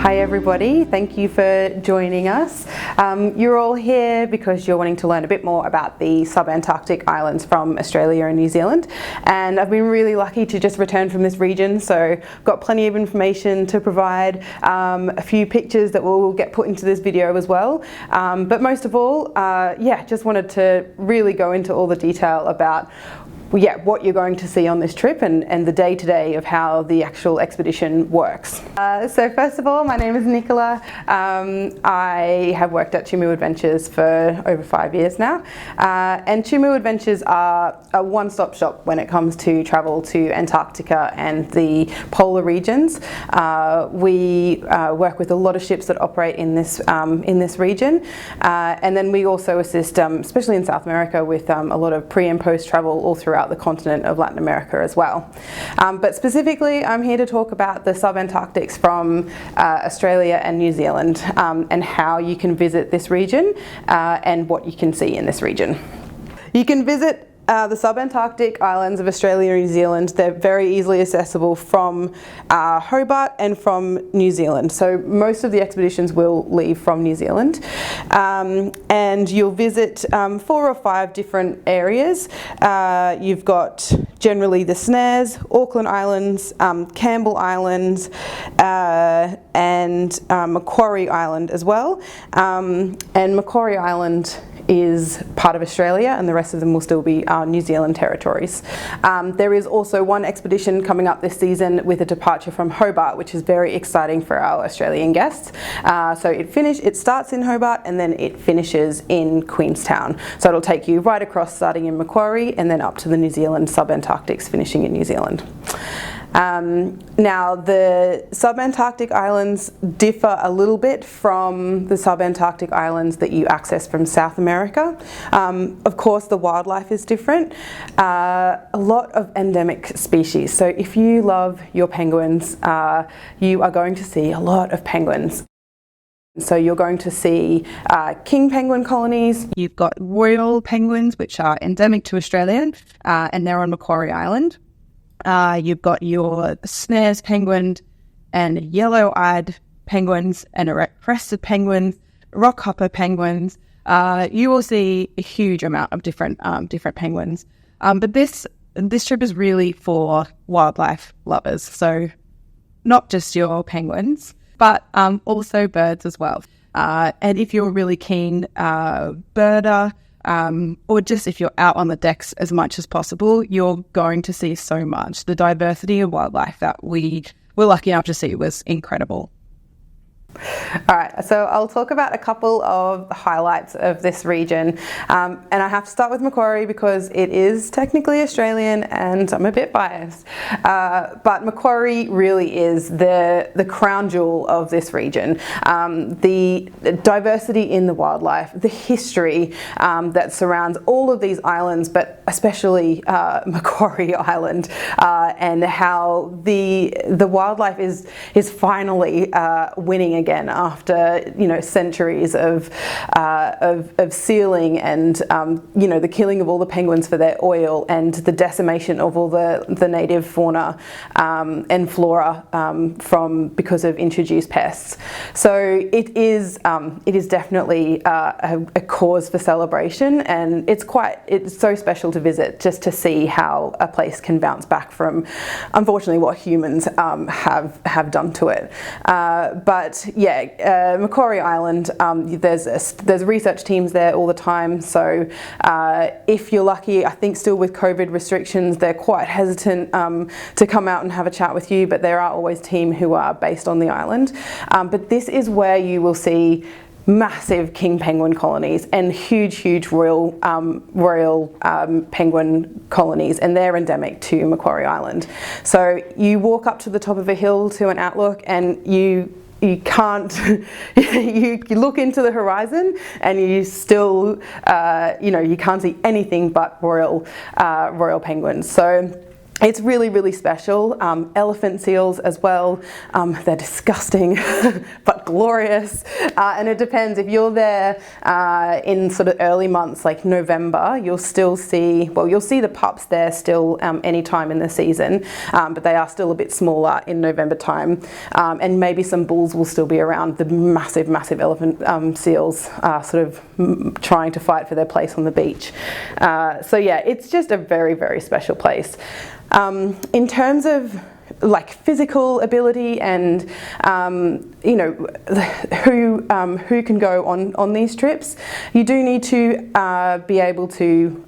Hi everybody, thank you for joining us. You're all here because you're wanting to learn a bit more about the subantarctic islands from Australia and New Zealand, and I've been really lucky to just return from this region, so got plenty of information to provide, a few pictures that will get put into this video as well, but most of all, just wanted to really go into all the detail about what you're going to see on this trip and the day-to-day of how the actual expedition works. So first of all, my name is Nicila. I have worked at Chimu Adventures for over 5 years now, and Chimu Adventures are a one-stop shop when it comes to travel to Antarctica and the polar regions. We work with a lot of ships that operate in this region, and then we also assist, especially in South America, with a lot of pre and post travel all throughout the continent of Latin America as well. But specifically, I'm here to talk about the subantarctics from Australia and New Zealand, and how you can visit this region and what you can see in this region. You can visit the subantarctic islands of Australia and New Zealand. They're very easily accessible from Hobart and from New Zealand. So most of the expeditions will leave from New Zealand. And you'll visit 4 or 5 different areas. You've got generally the Snares, Auckland Islands, Campbell Islands, and Macquarie Island as well. And Macquarie Island is part of Australia, and the rest of them will still be New Zealand territories. There is also one expedition coming up this season with a departure from Hobart, which is very exciting for our Australian guests. So it starts in Hobart and then it finishes in Queenstown. So it'll take you right across, starting in Macquarie and then up to the New Zealand subantarctics, finishing in New Zealand. Now, the subantarctic islands differ a little bit from the subantarctic islands that you access from South America. Of course, the wildlife is different. A lot of endemic species. So if you love your penguins, you are going to see a lot of penguins. So you're going to see king penguin colonies. You've got royal penguins, which are endemic to Australia, and they're on Macquarie Island. You've got your Snares penguin and yellow-eyed penguins and erect-crested penguins, rockhopper penguins. You will see a huge amount of different penguins. But this trip is really for wildlife lovers, so not just your penguins, but also birds as well. And if you're a really keen birder, or just if you're out on the decks as much as possible, you're going to see so much. The diversity of wildlife that we were lucky enough to see was incredible. All right, so I'll talk about a couple of highlights of this region, and I have to start with Macquarie because it is technically Australian and I'm a bit biased, but Macquarie really is the crown jewel of this region. The diversity in the wildlife, the history that surrounds all of these islands, but especially Macquarie Island, and how the wildlife is finally winning again after centuries of sealing and the killing of all the penguins for their oil and the decimation of all the native fauna and flora because of introduced pests. So it is definitely a cause for celebration, and it's so special to visit just to see how a place can bounce back from, unfortunately, what humans have done to it. But Macquarie Island, there's research teams there all the time, so if you're lucky, I think still with COVID restrictions, they're quite hesitant to come out and have a chat with you, but there are always teams who are based on the island. But this is where you will see massive king penguin colonies and huge royal penguin colonies, and they're endemic to Macquarie Island. So you walk up to the top of a hill to an outlook, and you can't, you look into the horizon and you still, you can't see anything but royal penguins. So It's really, really special. Elephant seals as well. They're disgusting, but glorious. And it depends. If you're there in sort of early months, like November, you'll still see, well, you'll see the pups there still any time in the season, but they are still a bit smaller in November time. And maybe some bulls will still be around. The massive, massive elephant seals sort of trying to fight for their place on the beach. So yeah, it's just a very, very special place. In terms of like physical ability and you know, who can go on these trips, you do need to be able to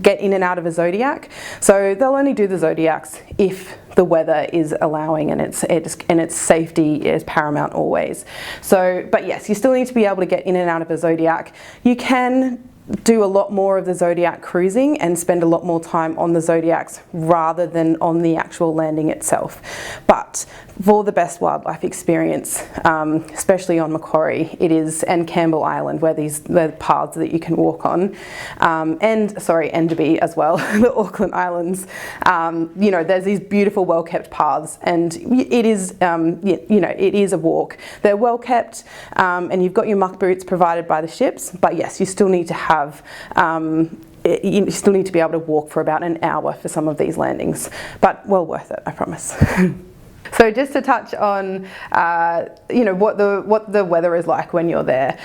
get in and out of a Zodiac. So they'll only do the Zodiacs if the weather is allowing, and its safety is paramount always. So, but yes, you still need to be able to get in and out of a Zodiac. You can do a lot more of the Zodiac cruising and spend a lot more time on the Zodiacs rather than on the actual landing itself. But for the best wildlife experience, especially on Macquarie, it is, and Campbell Island, where the paths that you can walk on, and sorry, Enderby as well, the Auckland Islands. You know, there's these beautiful, well-kept paths, and it is, you know, it is a walk. They're well kept, and you've got your muck boots provided by the ships. But yes, you still need to have. You still need to be able to walk for about an hour for some of these landings, but well worth it, I promise. So just to touch on, you know, what the weather is like when you're there.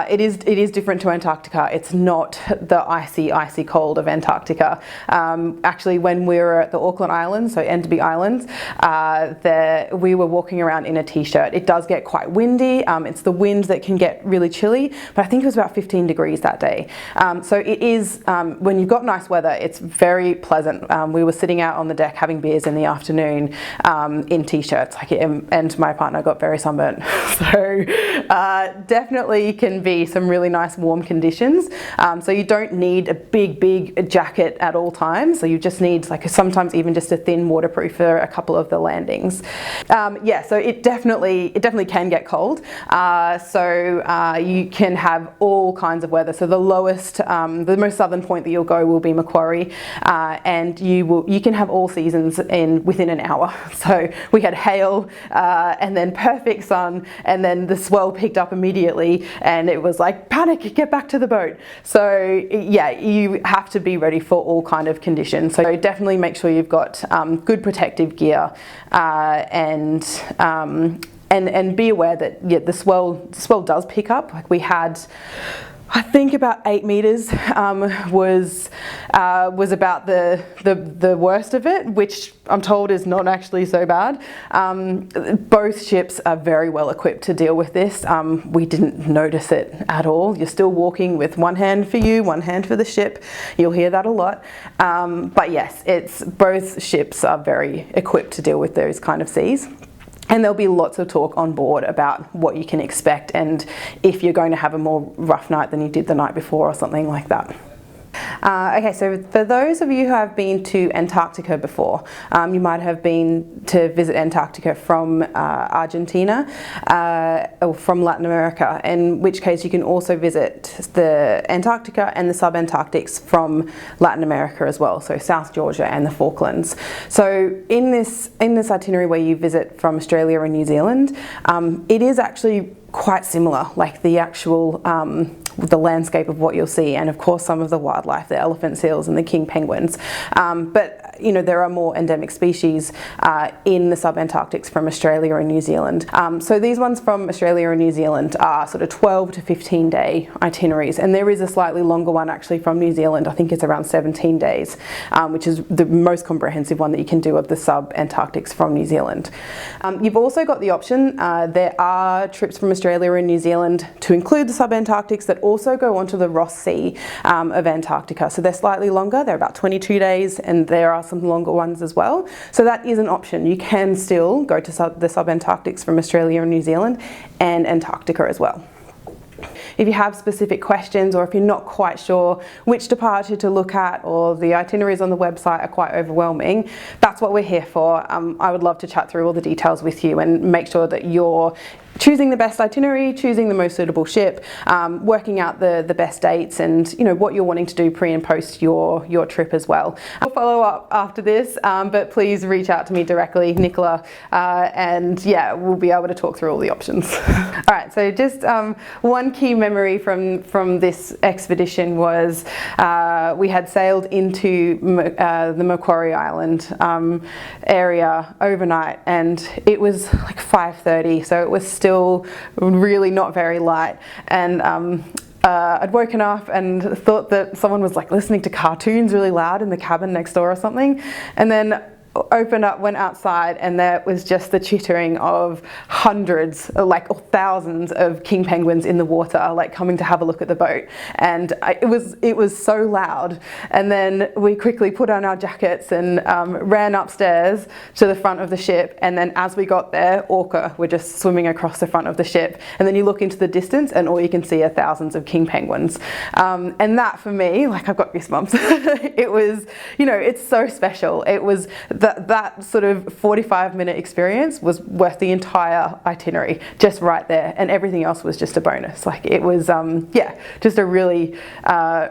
It is different to Antarctica. It's not the icy cold of Antarctica. Actually, when we were at the Auckland Islands, so Enderby Islands, we were walking around in a t-shirt. It does get quite windy. It's the wind that can get really chilly, but I think it was about 15 degrees that day. So it is, when you've got nice weather, it's very pleasant. We were sitting out on the deck having beers in the afternoon in t-shirts, and my partner got very sunburnt. So definitely can be some really nice warm conditions. So you don't need a big jacket at all times. So you just need like sometimes even just a thin waterproof for a couple of the landings. Yeah, so it definitely can get cold. So you can have all kinds of weather. So the lowest, the most southern point that you'll go will be Macquarie, and you can have all seasons within an hour. So we had hail, and then perfect sun, and then the swell picked up immediately, and it was like, panic, get back to the boat. So yeah, you have to be ready for all kind of conditions. So definitely make sure you've got good protective gear, and be aware that yeah, the swell does pick up. Like we had, I think about 8 meters was about the worst of it, which I'm told is not actually so bad. Both ships are very well equipped to deal with this. We didn't notice it at all. You're still walking with one hand for you, one hand for the ship. You'll hear that a lot. But yes, both ships are very equipped to deal with those kind of seas. And there'll be lots of talk on board about what you can expect and if you're going to have a more rough night than you did the night before or something like that. Okay, so for those of you who have been to Antarctica before, you might have been to visit Antarctica from Argentina or from Latin America, in which case you can also visit the Antarctica and the SubAntarctics from Latin America as well, so South Georgia and the Falklands. So in this itinerary where you visit from Australia and New Zealand, it is actually quite similar, like the actual the landscape of what you'll see, and of course some of the wildlife, the elephant seals and the king penguins. But you know, there are more endemic species in the SubAntarctics from Australia and New Zealand. So these ones from Australia and New Zealand are sort of 12 to 15 day itineraries, and there is a slightly longer one actually from New Zealand. I think it's around 17 days, which is the most comprehensive one that you can do of the SubAntarctics from New Zealand. You've also got the option, there are trips from Australia and New Zealand to include the SubAntarctics that also go onto the Ross Sea of Antarctica. So they're slightly longer, they're about 22 days, and there are some longer ones as well. So that is an option. You can still go to the SubAntarctics from Australia and New Zealand and Antarctica as well. if you have specific questions, or if you're not quite sure which departure to look at, or the itineraries on the website are quite overwhelming, that's what we're here for. I would love to chat through all the details with you and make sure that you're choosing the best itinerary, choosing the most suitable ship, working out the best dates, and what you're wanting to do pre and post your trip as well. I'll follow up after this, but please reach out to me directly, Nicila, and yeah, we'll be able to talk through all the options. All right, so just one key memory from this expedition was we had sailed into the Macquarie Island area overnight, and it was like 5:30, so it was still really not very light, and I'd woken up and thought that someone was like listening to cartoons really loud in the cabin next door or something, and then opened up, went outside, and there was just the chittering of hundreds, like or thousands of king penguins in the water, like coming to have a look at the boat. And it was so loud. And then we quickly put on our jackets and ran upstairs to the front of the ship. And then as we got there, orca were just swimming across the front of the ship. And then you look into the distance, and all you can see are thousands of king penguins. And that for me, like, I've got goosebumps. It was, it's so special. It was that sort of 45-minute experience was worth the entire itinerary, just right there, and everything else was just a bonus. Like, it was just a really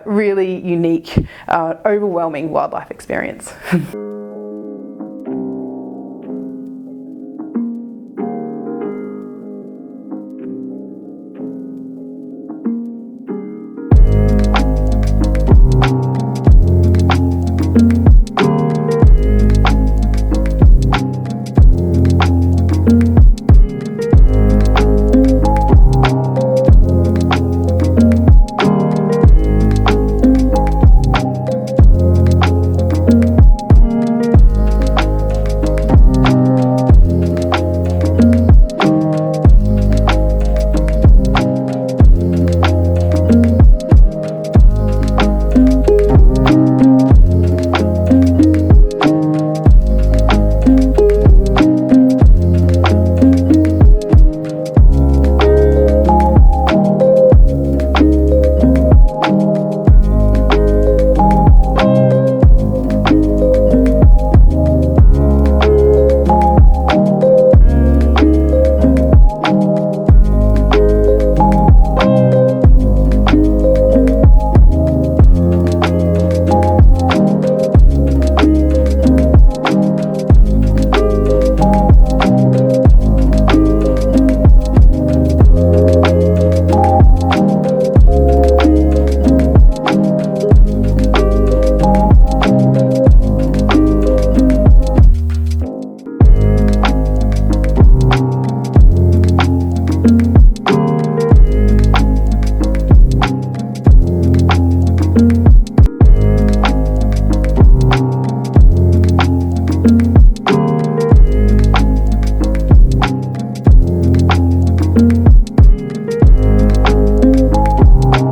really unique, overwhelming wildlife experience.